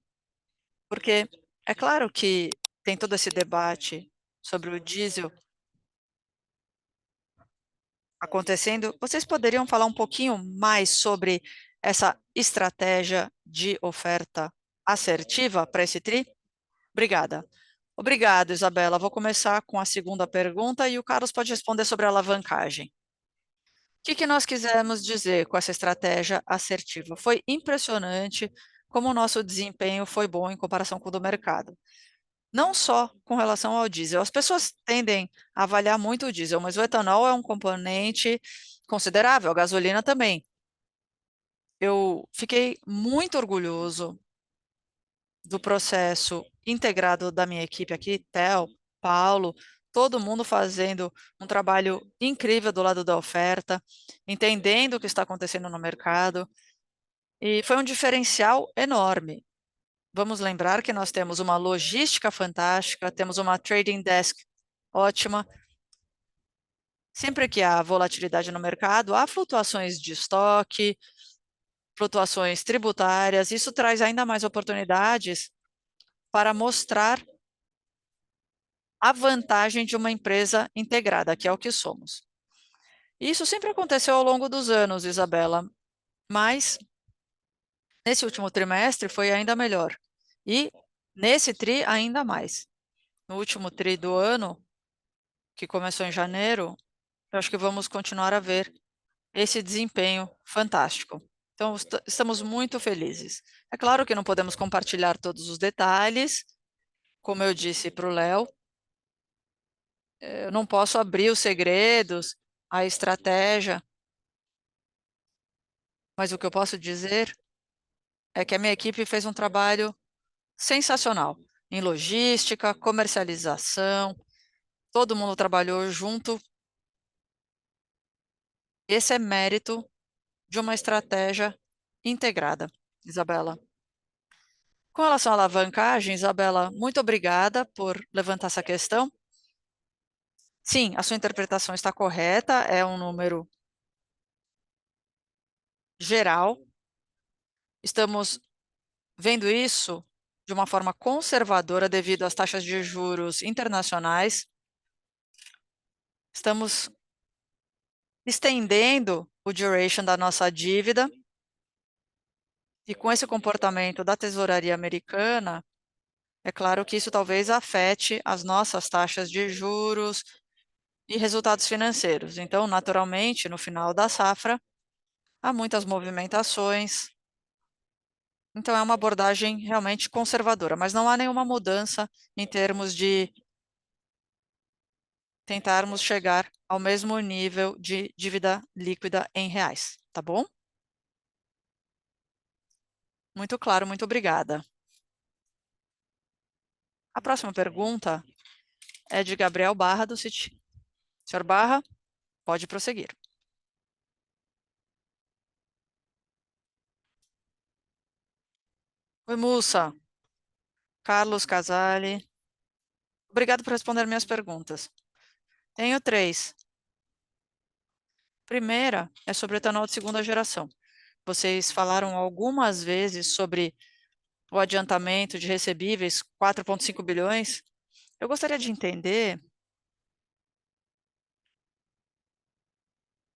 Porque é claro que tem todo esse debate sobre o diesel acontecendo. Vocês poderiam falar um pouquinho mais sobre essa estratégia de oferta assertiva para esse TRI? Obrigada. Obrigado, Isabela. Vou começar com a segunda pergunta e o Carlos pode responder sobre a alavancagem. O que nós quisemos dizer com essa estratégia assertiva? Foi impressionante como o nosso desempenho foi bom em comparação com o do mercado. Não só com relação ao diesel. As pessoas tendem a avaliar muito o diesel, mas o etanol é um componente considerável, a gasolina também. Eu fiquei muito orgulhoso do processo integrado da minha equipe aqui, Theo, Paulo, todo mundo fazendo um trabalho incrível do lado da oferta, entendendo o que está acontecendo no mercado, e foi um diferencial enorme. Vamos lembrar que nós temos uma logística fantástica, temos uma trading desk ótima. Sempre que há volatilidade no mercado, há flutuações de estoque, flutuações tributárias, isso traz ainda mais oportunidades para mostrar a vantagem de uma empresa integrada, que é o que somos. Isso sempre aconteceu ao longo dos anos, Isabela, mas nesse último trimestre foi ainda melhor. E nesse TRI, ainda mais. No último TRI do ano, que começou em janeiro, eu acho que vamos continuar a ver esse desempenho fantástico. Então, estamos muito felizes. É claro que não podemos compartilhar todos os detalhes, como eu disse para o Léo, eu não posso abrir os segredos, a estratégia, mas o que eu posso dizer é que a minha equipe fez um trabalho sensacional em logística, comercialização, todo mundo trabalhou junto. Esse é mérito de uma estratégia integrada. Isabela. Com relação à alavancagem, Isabela, muito obrigada por levantar essa questão. Sim, a sua interpretação está correta, é um número geral. Estamos vendo isso de uma forma conservadora devido às taxas de juros internacionais. Estamos estendendo o duration da nossa dívida e com esse comportamento da tesouraria americana, é claro que isso talvez afete as nossas taxas de juros e resultados financeiros. Então, naturalmente, no final da safra, há muitas movimentações. Então, é uma abordagem realmente conservadora, mas não há nenhuma mudança em termos de tentarmos chegar ao mesmo nível de dívida líquida em reais, tá bom? Muito claro, muito obrigada. A próxima pergunta é de Gabriel Barra, do Citi. Senhor Barra, pode prosseguir. Oi, Mussa. Carlos Casale. Obrigado por responder minhas perguntas. Tenho 3. Primeira é sobre o etanol de segunda geração. Vocês falaram algumas vezes sobre o adiantamento de recebíveis, 4,5 bilhões. Eu gostaria de entender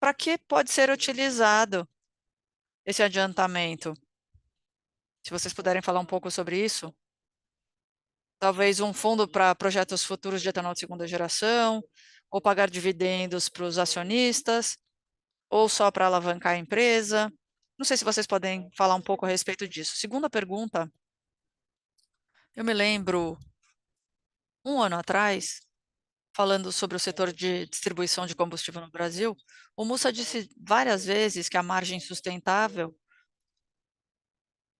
para que pode ser utilizado esse adiantamento. Se vocês puderem falar um pouco sobre isso. Talvez um fundo para projetos futuros de etanol de segunda geração, ou pagar dividendos para os acionistas, ou só para alavancar a empresa. Não sei se vocês podem falar um pouco a respeito disso. Segunda pergunta, eu me lembro, um ano atrás, falando sobre o setor de distribuição de combustível no Brasil, o Mussa disse várias vezes que a margem sustentável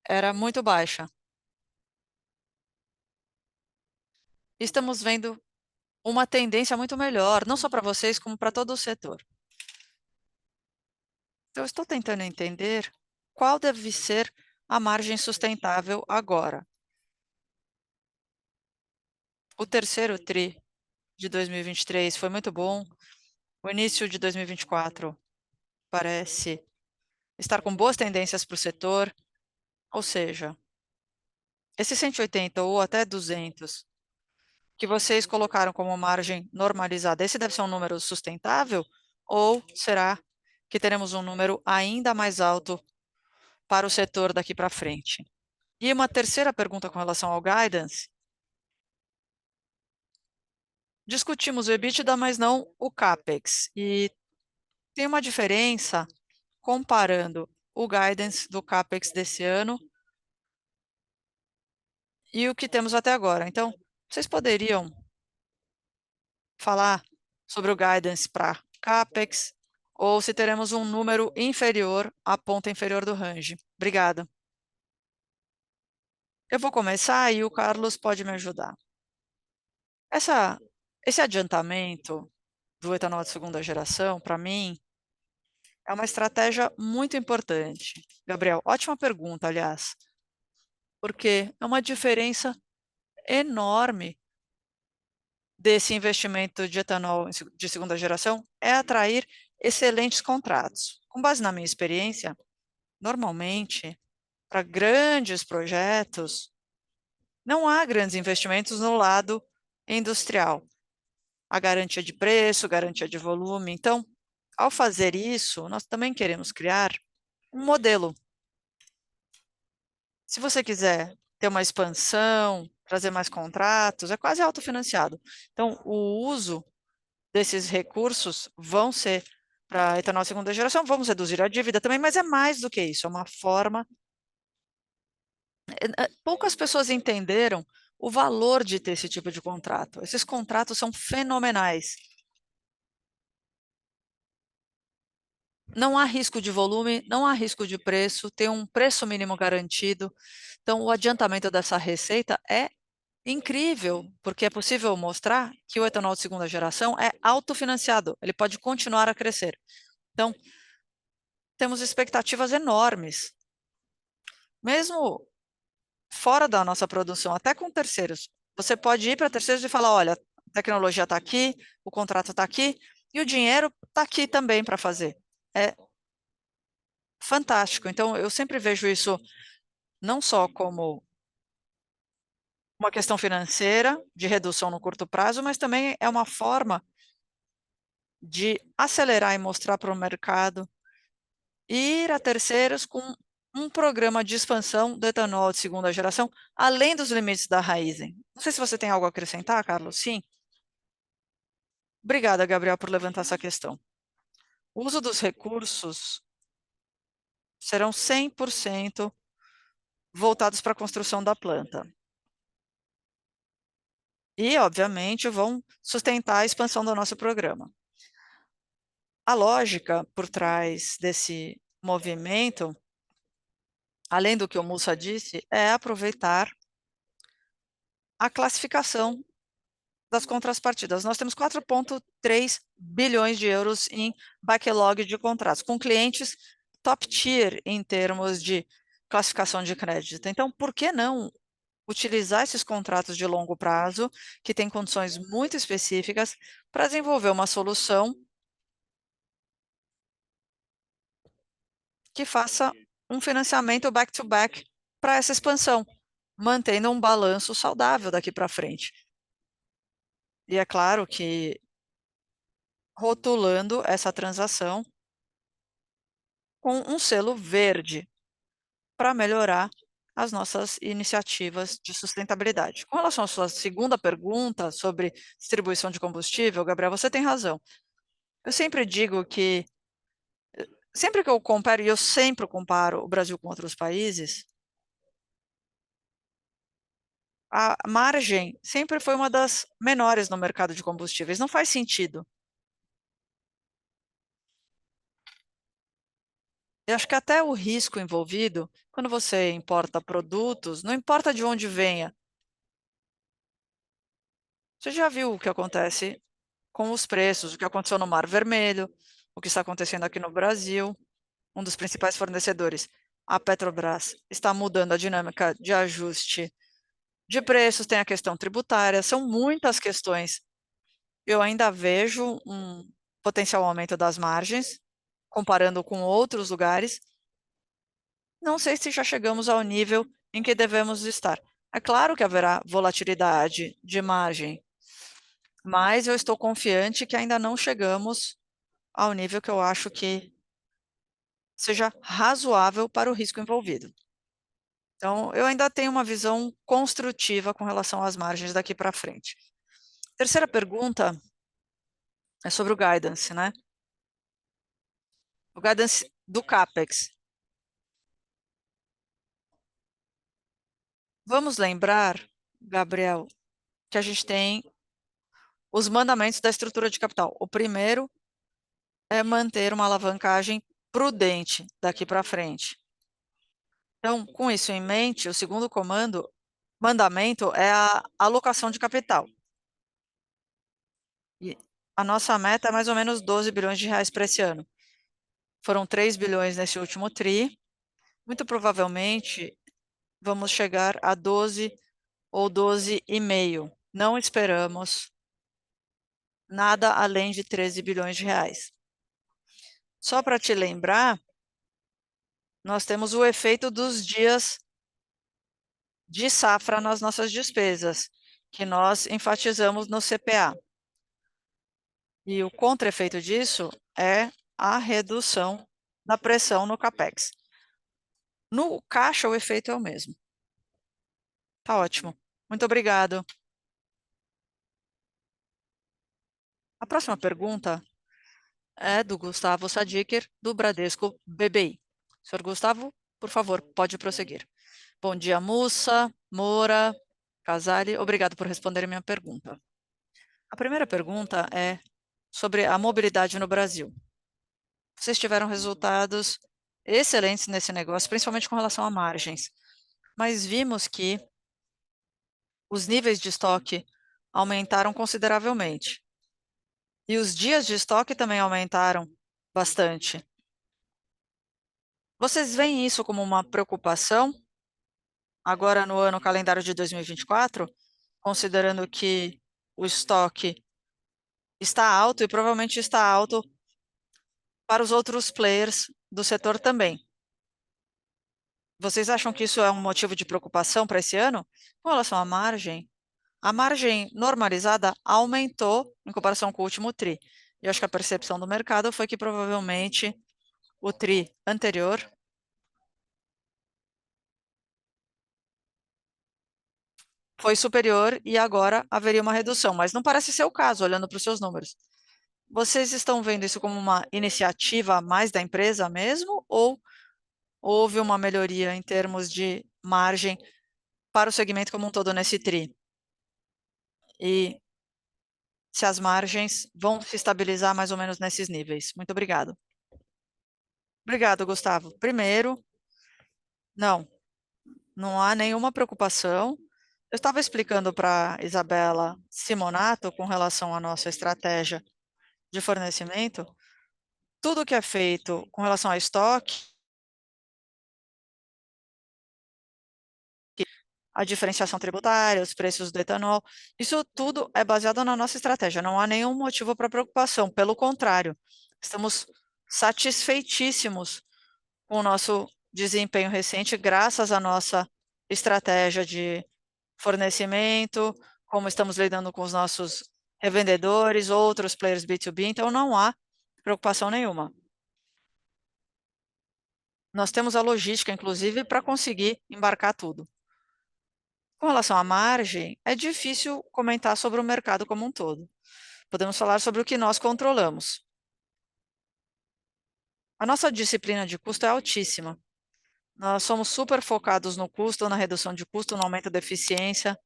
era muito baixa. Estamos vendo uma tendência muito melhor, não só para vocês, como para todo o setor. Então, eu estou tentando entender qual deve ser a margem sustentável agora. O terceiro TRI de 2023 foi muito bom. O início de 2024 parece estar com boas tendências para o setor, ou seja, esse 180 ou até 200 que vocês colocaram como margem normalizada, esse deve ser um número sustentável? Ou será que teremos um número ainda mais alto para o setor daqui para frente? E uma terceira pergunta com relação ao guidance. Discutimos o EBITDA, mas não o CAPEX. E tem uma diferença comparando o guidance do CAPEX desse ano e o que temos até agora. Então, vocês poderiam falar sobre o guidance para CAPEX ou se teremos um número inferior à ponta inferior do range? Obrigada. Eu vou começar e o Carlos pode me ajudar. Esse adiantamento do etanol de segunda geração, para mim, é uma estratégia muito importante. Gabriel, ótima pergunta, aliás, porque é uma diferença enorme desse investimento de etanol de segunda geração é atrair excelentes contratos. Com base na minha experiência, normalmente, para grandes projetos, não há grandes investimentos no lado industrial. A garantia de preço, garantia de volume. Então, ao fazer isso, nós também queremos criar um modelo. Se você quiser ter uma expansão, trazer mais contratos, é quase autofinanciado. Então, o uso desses recursos vão ser para etanol segunda geração, vamos reduzir a dívida também, mas é mais do que isso, é uma forma. Poucas pessoas entenderam o valor de ter esse tipo de contrato. Esses contratos são fenomenais. Não há risco de volume, não há risco de preço, tem um preço mínimo garantido. Então, o adiantamento dessa receita é incrível, porque é possível mostrar que o etanol de segunda geração é autofinanciado, ele pode continuar a crescer. Então, temos expectativas enormes. mesmo fora da nossa produção, até com terceiros. Você pode ir para terceiros e falar, olha, a tecnologia está aqui, o contrato está aqui, e o dinheiro está aqui também para fazer. É fantástico. Então, eu sempre vejo isso não só como uma questão financeira, de redução no curto prazo, mas também é uma forma de acelerar e mostrar para o mercado, ir a terceiros com um programa de expansão do etanol de segunda geração, além dos limites da Raízen. Não sei se você tem algo a acrescentar, Carlos. Sim? Obrigada, Gabriel, por levantar essa questão. O uso dos recursos serão 100% voltados para a construção da planta. E, obviamente, vão sustentar a expansão do nosso programa. A lógica por trás desse movimento, além do que o Mussa disse, é aproveitar a classificação das contrapartidas. Nós temos 4,3 bilhões de euros em backlog de contratos, com clientes top tier em termos de classificação de crédito. Então, por que não utilizar esses contratos de longo prazo, que têm condições muito específicas, para desenvolver uma solução que faça um financiamento back-to-back para essa expansão, mantendo um balanço saudável daqui para frente. E é claro que rotulando essa transação com um selo verde para melhorar as nossas iniciativas de sustentabilidade. Com relação à sua segunda pergunta sobre distribuição de combustível, Gabriel, você tem razão. Eu sempre digo que, sempre que eu comparo, e eu sempre comparo o Brasil com outros países, a margem sempre foi uma das menores no mercado de combustíveis. Não faz sentido. Eu acho que até o risco envolvido, quando você importa produtos, não importa de onde venha. Você já viu o que acontece com os preços, o que aconteceu no Mar Vermelho, o que está acontecendo aqui no Brasil, um dos principais fornecedores, a Petrobras, está mudando a dinâmica de ajuste de preços, tem a questão tributária, são muitas questões. Eu ainda vejo um potencial aumento das margens, comparando com outros lugares. Não sei se já chegamos ao nível em que devemos estar. É claro que haverá volatilidade de margem, mas eu estou confiante que ainda não chegamos ao nível que eu acho que seja razoável para o risco envolvido. Então, eu ainda tenho uma visão construtiva com relação às margens daqui para frente. Terceira pergunta é sobre o guidance, né? O guidance do CAPEX. Vamos lembrar, Gabriel, que a gente tem os mandamentos da estrutura de capital. O primeiro é manter uma alavancagem prudente daqui para frente. Então, com isso em mente, o segundo mandamento é a alocação de capital. E a nossa meta é mais ou menos 12 bilhões de reais para esse ano. Foram 3 bilhões nesse último TRI. Muito provavelmente vamos chegar a 12 ou 12,5. Não esperamos nada além de 13 bilhões de reais. Só para te lembrar, nós temos o efeito dos dias de safra nas nossas despesas, que nós enfatizamos no CPA. E o contra-efeito disso é a redução da pressão no CAPEX. No caixa, o efeito é o mesmo. Tá ótimo. Muito obrigado. A próxima pergunta é do Gustavo Sadiker, do Bradesco BBI. Senhor Gustavo, por favor, pode prosseguir. Bom dia, Mussa, Moura, Casale. Obrigado por responder a minha pergunta. A primeira pergunta é sobre a mobilidade no Brasil. Vocês tiveram resultados excelentes nesse negócio, principalmente com relação a margens. Mas vimos que os níveis de estoque aumentaram consideravelmente. E os dias de estoque também aumentaram bastante. Vocês veem isso como uma preocupação agora no ano calendário de 2024, considerando que o estoque está alto e provavelmente está alto para os outros players do setor também. Vocês acham que isso é um motivo de preocupação para esse ano? Com relação à margem, a margem normalizada aumentou em comparação com o último TRI. Eu acho que a percepção do mercado foi que provavelmente o TRI anterior foi superior e agora haveria uma redução, mas não parece ser o caso, olhando para os seus números. Vocês estão vendo isso como uma iniciativa a mais da empresa mesmo, ou houve uma melhoria em termos de margem para o segmento como um todo nesse TRI? E se as margens vão se estabilizar mais ou menos nesses níveis? Muito obrigado. Obrigado, Gustavo. Primeiro, não há nenhuma preocupação. Eu estava explicando para Isabela Simonato com relação à nossa estratégia de fornecimento. Tudo que é feito com relação a estoque, a diferenciação tributária, os preços do etanol, isso tudo é baseado na nossa estratégia. Não há nenhum motivo para preocupação. Pelo contrário, estamos satisfeitíssimos com o nosso desempenho recente, graças à nossa estratégia de fornecimento, como estamos lidando com os nossos revendedores, outros players B2B, então não há preocupação nenhuma. Nós temos a logística, inclusive, para conseguir embarcar tudo. Com relação à margem, é difícil comentar sobre o mercado como um todo. Podemos falar sobre o que nós controlamos. A nossa disciplina de custo é altíssima. Nós somos super focados no custo, na redução de custo, no aumento da eficiência.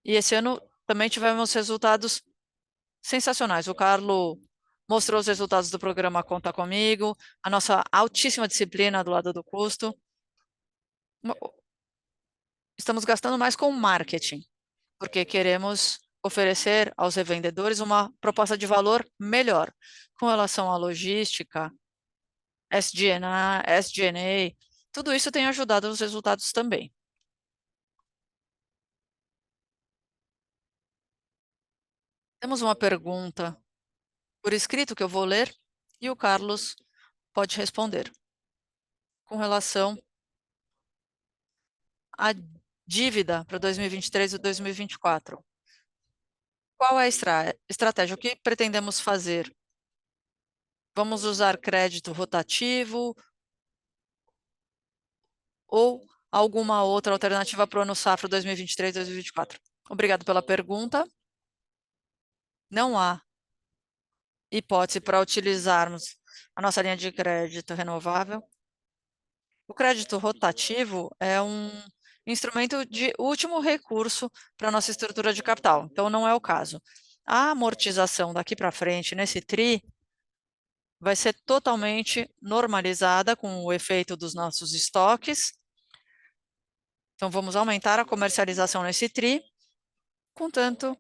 E esse ano também tivemos resultados sensacionais. O Carlo mostrou os resultados do programa Conta Comigo, a nossa altíssima disciplina do lado do custo. Estamos gastando mais com marketing, porque queremos oferecer aos revendedores uma proposta de valor melhor. Com relação à logística, SG&A, tudo isso tem ajudado os resultados também. Temos uma pergunta por escrito que eu vou ler e o Carlos pode responder. Com relação à dívida para 2023 e 2024. Qual é a estratégia? O que pretendemos fazer? Vamos usar crédito rotativo ou alguma outra alternativa para o ano safra 2023 e 2024? Obrigado pela pergunta. Não há hipótese para utilizarmos a nossa linha de crédito renovável. O crédito rotativo é um instrumento de último recurso para a nossa estrutura de capital, então não é o caso. A amortização daqui para frente, nesse TRI, vai ser totalmente normalizada com o efeito dos nossos estoques. Então, vamos aumentar a comercialização nesse TRI, contanto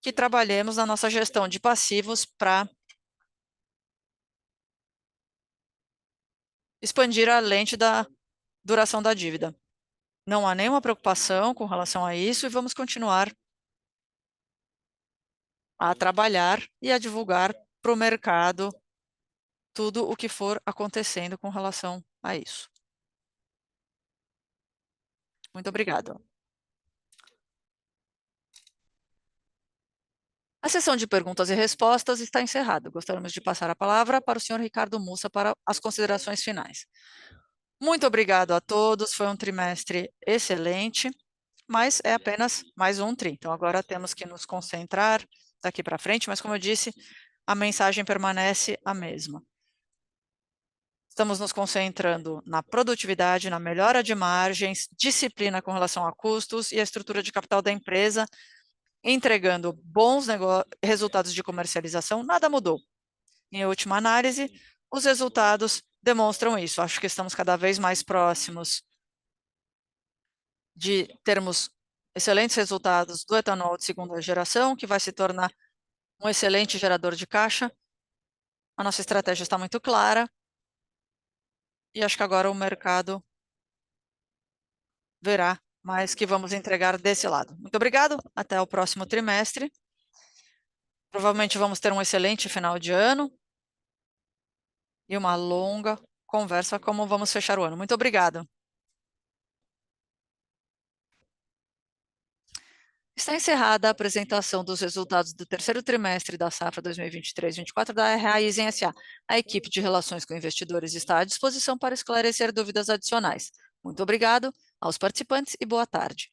que trabalhemos na nossa gestão de passivos para expandir a lente da duração da dívida. Não há nenhuma preocupação com relação a isso e vamos continuar a trabalhar e a divulgar para o mercado tudo o que for acontecendo com relação a isso. Muito obrigado. A sessão de perguntas e respostas está encerrada. Gostaríamos de passar a palavra para o senhor Ricardo Mussa para as considerações finais. Muito obrigado a todos, foi um trimestre excelente, mas é apenas mais um TRI. Então, agora temos que nos concentrar daqui para frente, mas como eu disse, a mensagem permanece a mesma. Estamos nos concentrando na produtividade, na melhora de margens, disciplina com relação a custos e a estrutura de capital da empresa, entregando bons resultados de comercialização, nada mudou. Em última análise, os resultados demonstram isso. Acho que estamos cada vez mais próximos de termos excelentes resultados do etanol de segunda geração, que vai se tornar um excelente gerador de caixa. A nossa estratégia está muito clara e acho que agora o mercado verá mais que vamos entregar desse lado. Muito obrigado, até o próximo trimestre. Provavelmente vamos ter um excelente final de ano e uma longa conversa como vamos fechar o ano. Muito obrigado. Está encerrada a apresentação dos resultados do terceiro trimestre da safra 2023-24 da Raizen S.A. A equipe de relações com investidores está à disposição para esclarecer dúvidas adicionais. Muito obrigado aos participantes e boa tarde.